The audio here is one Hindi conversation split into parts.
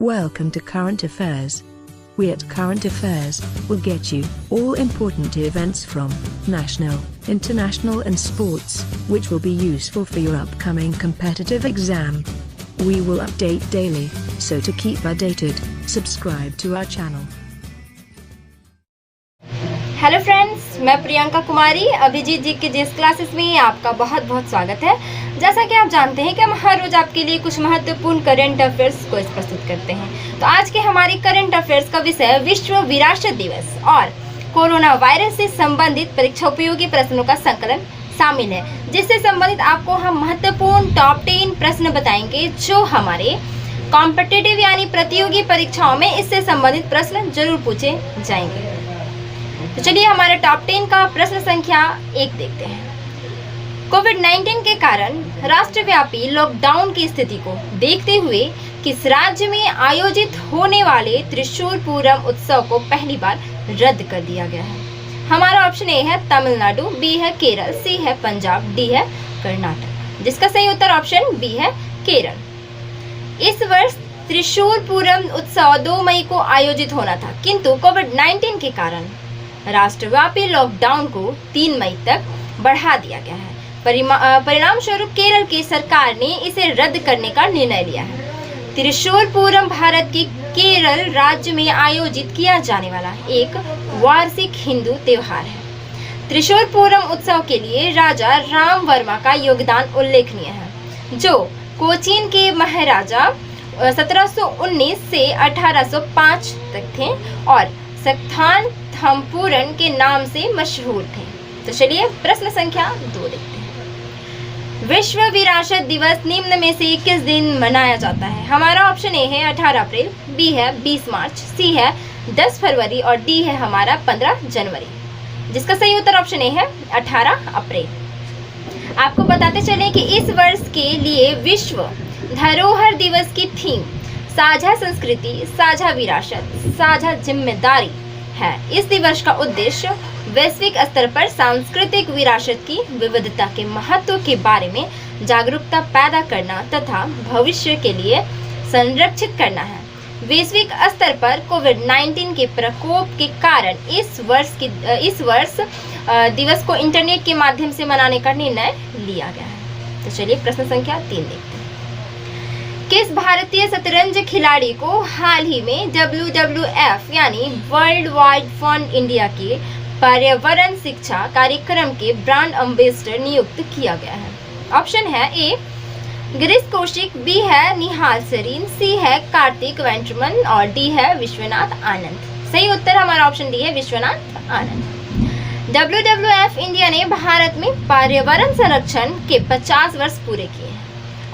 Welcome to Current Affairs. We at Current Affairs will get you all important events from national, international and sports, which will be useful for your upcoming competitive exam. We will update daily, so to keep updated, subscribe to our channel. Hello friends, मैं प्रियंका कुमारी अभिजीत जी के जिस क्लासेस में आपका बहुत बहुत स्वागत है। जैसा कि आप जानते हैं कि हम हर रोज आपके लिए कुछ महत्वपूर्ण करंट अफेयर्स को प्रस्तुत करते हैं। तो आज के हमारे करंट अफेयर्स का विषय विश्व विरासत दिवस और कोरोना वायरस से संबंधित परीक्षा उपयोगी प्रश्नों का संकलन शामिल है, जिससे संबंधित आपको हम महत्वपूर्ण टॉप 10 प्रश्न बताएंगे जो हमारे कॉम्पिटिटिव यानी प्रतियोगी परीक्षाओं में इससे संबंधित प्रश्न जरूर पूछे जाएंगे। तो चलिए हमारे टॉप 10 का प्रश्न संख्या 1 देखते हैं। कोविड-19 के कारण राष्ट्रव्यापी लॉकडाउन की स्थिति को देखते हुए किस राज्य में आयोजित होने वाले त्रिशूल पूरम उत्सव को पहली बार रद्द कर दिया गया है? हमारा ऑप्शन ए है तमिलनाडु, बी है केरल, सी है पंजाब, डी है कर्नाटक। जिसका सही उत्तर ऑप्शन बी है केरल। इस वर्ष त्रिशूल पूरम उत्सव 2 मई को आयोजित होना था, किंतु कोविड-19 के कारण राष्ट्रव्यापी लॉकडाउन को 3 मई तक बढ़ा दिया गया है। परिणाम स्वरूप केरल की सरकार ने इसे रद्द करने का निर्णय लिया है। त्रिशूल पूरम भारत के केरल राज्य में आयोजित किया जाने वाला एक वार्षिक हिंदू त्योहार है। त्रिशूल पूरम उत्सव के लिए राजा राम वर्मा का योगदान उल्लेखनीय है, जो कोचीन के महाराजा 1719 से 1805 तक थे और सक्थान थम्पुरन के नाम से मशहूर थे। तो चलिए प्रश्न संख्या 2 देखते हैं। विश्व विरासत दिवस निम्न में से किस दिन मनाया जाता है? हमारा ऑप्शन ए है 18 अप्रैल, बी है 20 मार्च, सी है 10 फरवरी और डी है हमारा 15 जनवरी। जिसका सही उत्तर ऑप्शन ए है 18 अप्रैल। आपको बताते चलें कि इस वर्ष के लिए विश्व धरोहर दिवस की थीम साझा संस्कृति, साझा विरासत, साझा जिम्मेदारी है। इस दिवस का उद्देश्य वैश्विक स्तर पर सांस्कृतिक विरासत की विविधता के महत्व के बारे में जागरूकता पैदा करना तथा भविष्य के लिए संरक्षित करना है। वैश्विक स्तर पर कोविड-19 के प्रकोप के कारण इस वर्ष दिवस को इंटरनेट के माध्यम से मनाने का निर्णय लिया गया है। तो चलिए प्रश्न संख्या 3 देखते हैं। किस भारतीय शतरंज खिलाड़ी को हाल ही में WWF यानी वर्ल्ड वाइड फंड इंडिया के पर्यावरण शिक्षा कार्यक्रम के ब्रांड एम्बेसडर नियुक्त किया गया है? ऑप्शन है ए गिरीश कौशिक, बी है निहाल सरीन, सी है कार्तिक वेंट्रमन और डी है विश्वनाथ आनंद। सही उत्तर हमारा ऑप्शन डी है विश्वनाथ आनंद। WWF इंडिया ने भारत में पर्यावरण संरक्षण के 50 वर्ष पूरे किए हैं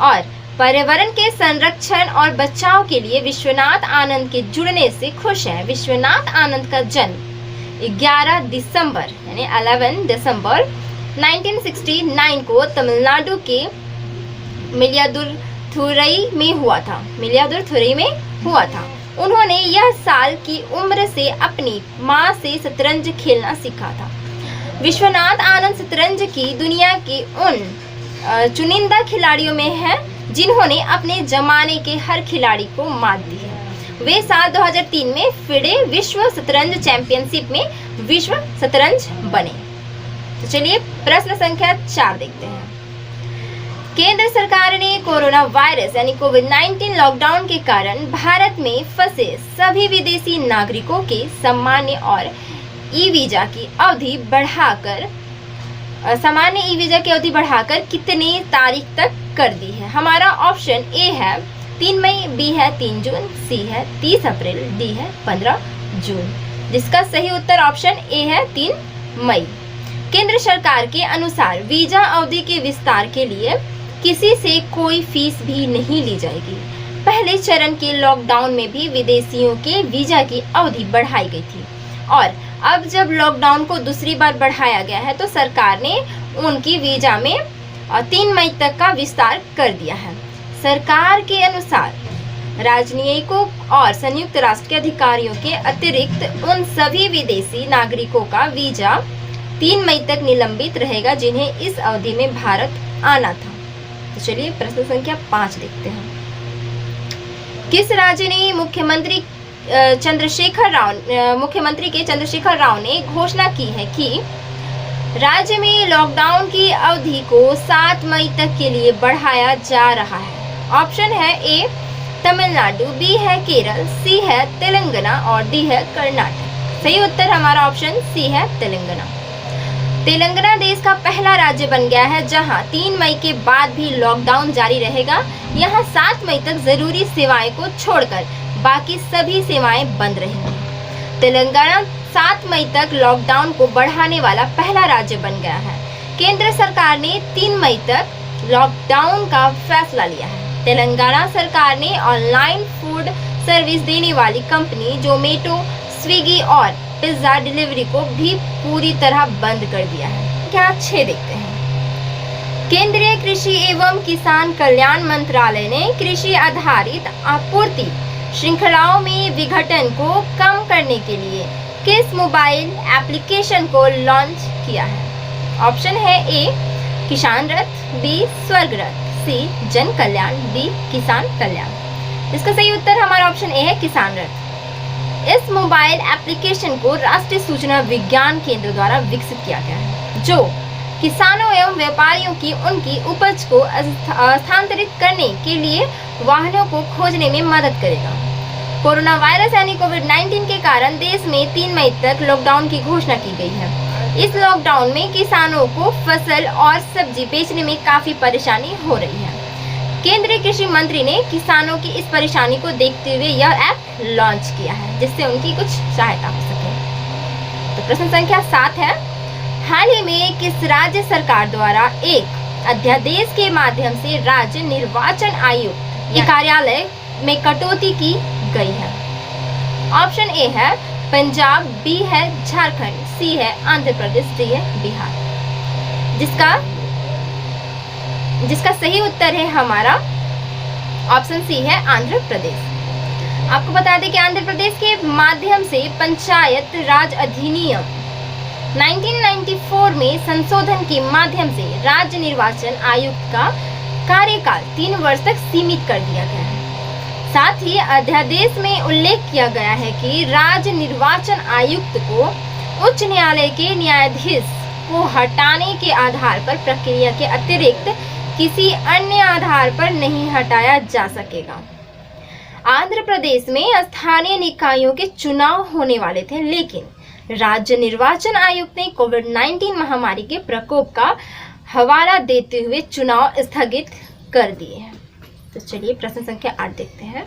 और पर्यावरण के संरक्षण और बचाव के लिए विश्वनाथ आनंद के जुड़ने से खुश है। विश्वनाथ आनंद का जन्म 11 दिसंबर 1969 को तमिलनाडु के मिलादुथुरई में हुआ था। उन्होंने यह साल की उम्र से अपनी मां से शतरंज खेलना सीखा था। विश्वनाथ आनंद शतरंज की दुनिया के उन चुनिंदा खिलाड़ियों में हैं जिन्होंने अपने जमाने के हर खिलाड़ी को मात दी है। वे साल 2003 में फिडे विश्व शतरंज चैंपियनशिप में विश्व शतरंज बने। तो चलिए प्रश्न संख्या 4 देखते हैं। केंद्र सरकार ने कोरोना वायरस यानी कोविड-19 लॉकडाउन के कारण भारत में फंसे सभी विदेशी नागरिकों के सामान्य और ई वीजा की अवधि बढ़ाकर कितनी तारीख तक कर दी है? हमारा ऑप्शन ए है 3 मई, बी है 3 जून, सी है 30 अप्रैल, डी है 15 जून। जिसका सही उत्तर ऑप्शन ए है 3 मई। केंद्र सरकार के अनुसार वीजा अवधि के विस्तार के लिए किसी से कोई फीस भी नहीं ली जाएगी। पहले चरण के लॉकडाउन में भी विदेशियों के वीजा की अवधि बढ़ाई गई थी और अब जब लॉकडाउन को दूसरी बार बढ़ाया गया है तो सरकार ने उनकी वीजा में 3 मई तक का विस्तार कर दिया है। सरकार के अनुसार राजनयिकों और संयुक्त राष्ट्र के अधिकारियों के अतिरिक्त उन सभी विदेशी नागरिकों का वीजा 3 मई तक निलंबित रहेगा जिन्हें इस अवधि में भारत आना था। तो चलिए प्रश्न संख्या 5 देखते हैं। किस राज्य ने मुख्यमंत्री के चंद्रशेखर राव ने घोषणा की है कि राज्य में लॉकडाउन की अवधि को 7 मई तक के लिए बढ़ाया जा रहा है? ऑप्शन है ए तमिलनाडु, बी है केरल, सी है तेलंगाना और डी है कर्नाटक। सही उत्तर हमारा ऑप्शन सी है तेलंगाना। तेलंगाना देश का पहला राज्य बन गया है जहां 3 मई के बाद भी लॉकडाउन जारी रहेगा। यहां 7 मई तक जरूरी सेवाएं को छोड़कर बाकी सभी सेवाएं बंद रहेंगी। तेलंगाना 7 मई तक लॉकडाउन को बढ़ाने वाला पहला राज्य बन गया है। केंद्र सरकार ने 3 मई तक लॉकडाउन का फैसला लिया है। तेलंगाना सरकार ने ऑनलाइन फूड सर्विस देने वाली कंपनी जोमेटो, स्विगी और पिज्जा डिलीवरी को भी पूरी तरह बंद कर दिया है। क्या 6 देखते हैं। केंद्रीय कृषि एवं किसान कल्याण मंत्रालय ने कृषि आधारित आपूर्ति श्रृंखलाओं में विघटन को कम करने के लिए किस मोबाइल एप्लीकेशन को लॉन्च किया है? ऑप्शन है ए किसान रथ, बी स्वर्ग रथ, सी जन कल्याण, डी किसान कल्याण। इसका सही उत्तर हमारा ऑप्शन ए है किसान रथ। इस मोबाइल एप्लीकेशन को राष्ट्रीय सूचना विज्ञान केंद्र द्वारा विकसित किया गया है, जो किसानों एवं व्यापारियों की उनकी उपज को स्थानांतरित करने के लिए वाहनों को खोजने में मदद करेगा। कोरोना वायरस यानी कोविड-19 के कारण देश में 3 मई तक लॉकडाउन की घोषणा की गई है। इस लॉकडाउन में किसानों को फसल और सब्जी बेचने में काफी परेशानी हो रही है। केंद्रीय कृषि मंत्री ने किसानों की इस परेशानी को देखते हुए यह ऐप लॉन्च किया है, जिससे उनकी कुछ सहायता हो सके। तो प्रश्न संख्या 7 है, हाल ही में किस राज्य सरकार द्वारा एक अध्यादेश के माध्यम से राज्य निर्वाचन आयोग के कार्यालय में कटौती की गई है? ऑप्शन ए है पंजाब, बी है झारखंड, सी है आंध्र प्रदेश, डी है बिहार। जिसका सही उत्तर है हमारा ऑप्शन सी है आंध्र प्रदेश। आपको बता दें कि आंध्र प्रदेश के माध्यम से पंचायत राज अधिनियम 1994 में संशोधन के माध्यम से राज्य निर्वाचन आयुक्त का कार्यकाल 3 वर्ष तक सीमित कर दिया गया है। साथ ही अध्यादेश में उल्लेख किया गया है कि राज्य निर्वाचन आयुक्त को उच्च न्यायालय के न्यायाधीश को हटाने के आधार पर प्रक्रिया के अतिरिक्त किसी अन्य आधार पर नहीं हटाया जा सकेगा। आंध्र प्रदेश में स्थानीय निकायों के चुनाव होने वाले थे, लेकिन राज्य निर्वाचन आयुक्त ने कोविड-19 महामारी के प्रकोप का हवाला देते हुए चुनाव स्थगित कर दिए हैं। तो चलिए प्रश्न संख्या 8 देखते हैं।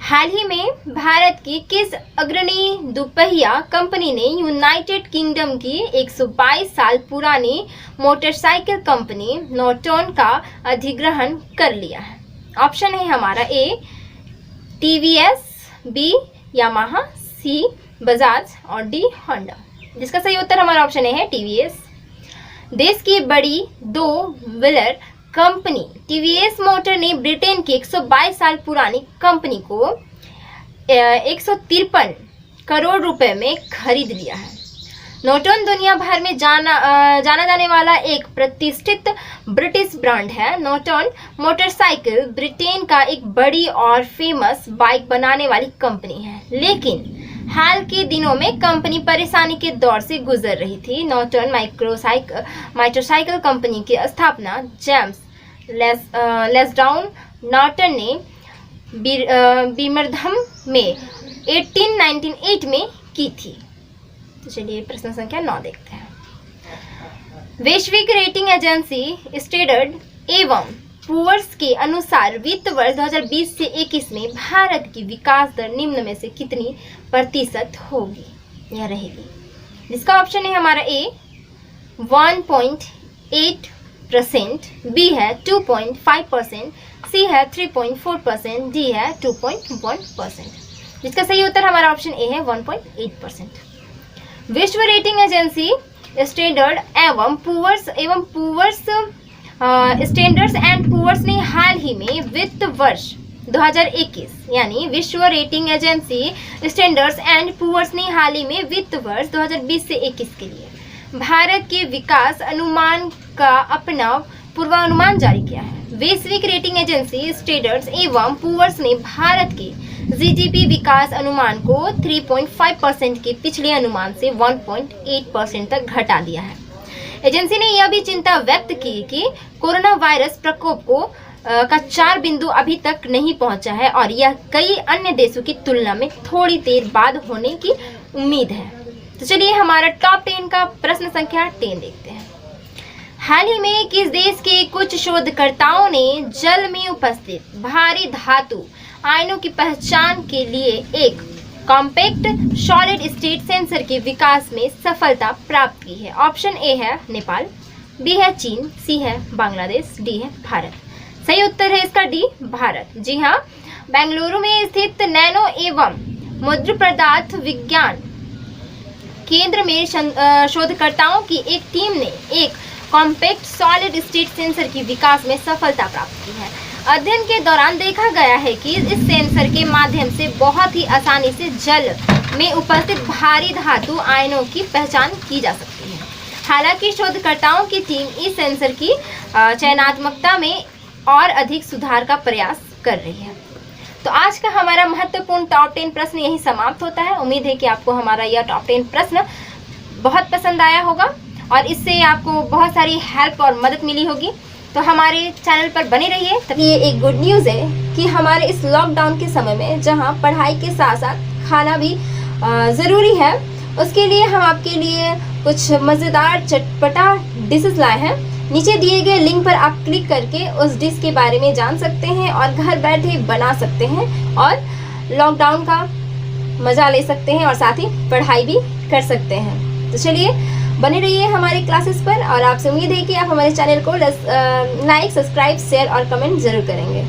हाल ही में भारत की किस अग्रणी दुपहिया कंपनी ने यूनाइटेड किंगडम की 122 साल पुरानी मोटरसाइकिल कंपनी नॉर्टन का अधिग्रहण कर लिया है? ऑप्शन है हमारा ए टीवीएस, बी यामाहा, सी बजाज और डी होंडा। जिसका सही उत्तर हमारा ऑप्शन ए है टीवीएस। देश की बड़ी 2 व्हीलर कंपनी टीवीएस मोटर ने ब्रिटेन की 122 साल पुरानी कंपनी को 153 करोड़ रुपए में खरीद लिया है। नॉर्टन दुनिया भर में जाना जाने वाला एक प्रतिष्ठित ब्रिटिश ब्रांड है। नॉर्टन मोटरसाइकिल ब्रिटेन का एक बड़ी और फेमस बाइक बनाने वाली कंपनी है, लेकिन हाल के दिनों में कंपनी परेशानी के दौर से गुजर रही थी। नॉर्टन मोटरसाइकिल कंपनी की स्थापना जेम्स लेस्डाउन नॉर्टन ने बिर्मिंघम में 1898 में की थी। तो चलिए प्रश्न संख्या 9 देखते हैं। वैश्विक रेटिंग एजेंसी स्टैंडर्ड एवं पुअर्स के अनुसार वित्त वर्ष 2020 से 21 में भारत की विकास दर निम्न में से कितनी प्रतिशत होगी या रहेगी? जिसका ऑप्शन है हमारा ए 1.8%, बी है 2.5%, सी है 3.4%, डी है 2.1%। जिसका सही उत्तर हमारा ऑप्शन ए है 1.8%। विश्व रेटिंग एजेंसी स्टैंडर्ड एवं पुअर्स स्टैंडर्ड्स एंड पुअर्स ने हाल ही में वित्त वर्ष 2021 यानी विश्व rating agency Standards and Poor's ने हाल ही में वित्त वर्ष 2020 से 21 के लिए भारत के विकास अनुमान का अपना पूर्वानुमान जारी किया है। वैश्विक रेटिंग एजेंसी स्टैंडर्ड एवं पुअर्स ने भारत के जीडीपी विकास अनुमान को 3.5% के पिछले अनुमान से 1.8% तक घटा दिया है। एजेंसी ने यह भी चिंता व्यक्त की कि कोरोना वायरस प्रकोप का 4 बिंदु अभी तक नहीं पहुंचा है और यह कई अन्य देशों की तुलना में थोड़ी देर बाद होने की उम्मीद है। तो चलिए हमारा टॉप 10 का प्रश्न संख्या 10 देखते हैं। हाल ही में किस देश के कुछ शोधकर्ताओं ने जल में उपस्थित भारी धातु आयनों की पहचान के लिए एक कॉम्पैक्ट सॉलिड स्टेट सेंसर के विकास में सफलता प्राप्त की है? ऑप्शन ए है नेपाल, बी है चीन, सी है बांग्लादेश, डी है भारत। सही उत्तर है इसका डी, भारत। जी हाँ, बेंगलुरु में स्थित नैनो एवं मुद्र पदार्थ विज्ञान केंद्र में शोधकर्ताओं की एक टीम ने एक कॉम्पैक्ट सॉलिड स्टेट सेंसर की विकास में सफलता प्राप्त की है। अध्ययन के दौरान देखा गया है कि इस सेंसर के माध्यम से बहुत ही आसानी से जल में उपस्थित भारी धातु आयनों की पहचान की जा सकती है। हालांकि शोधकर्ताओं की टीम इस सेंसर की चयनात्मकता में और अधिक सुधार का प्रयास कर रही है। तो आज का हमारा महत्वपूर्ण टॉप 10 प्रश्न यही समाप्त होता है। उम्मीद है कि आपको हमारा यह टॉप 10 प्रश्न बहुत पसंद आया होगा और इससे आपको बहुत सारी हेल्प और मदद मिली होगी। तो हमारे चैनल पर बने रहिए। तब ये एक गुड न्यूज़ है कि हमारे इस लॉकडाउन के समय में जहां पढ़ाई के साथ साथ खाना भी ज़रूरी है, उसके लिए हम आपके लिए कुछ मज़ेदार चटपटा डिशेस लाए हैं। नीचे दिए गए लिंक पर आप क्लिक करके उस डिश के बारे में जान सकते हैं और घर बैठे बना सकते हैं और लॉकडाउन का मज़ा ले सकते हैं और साथ ही पढ़ाई भी कर सकते हैं। तो चलिए बने रहिए हमारे क्लासेस पर और आपसे उम्मीद है कि आप हमारे चैनल को लाइक, सब्सक्राइब, शेयर और कमेंट जरूर करेंगे।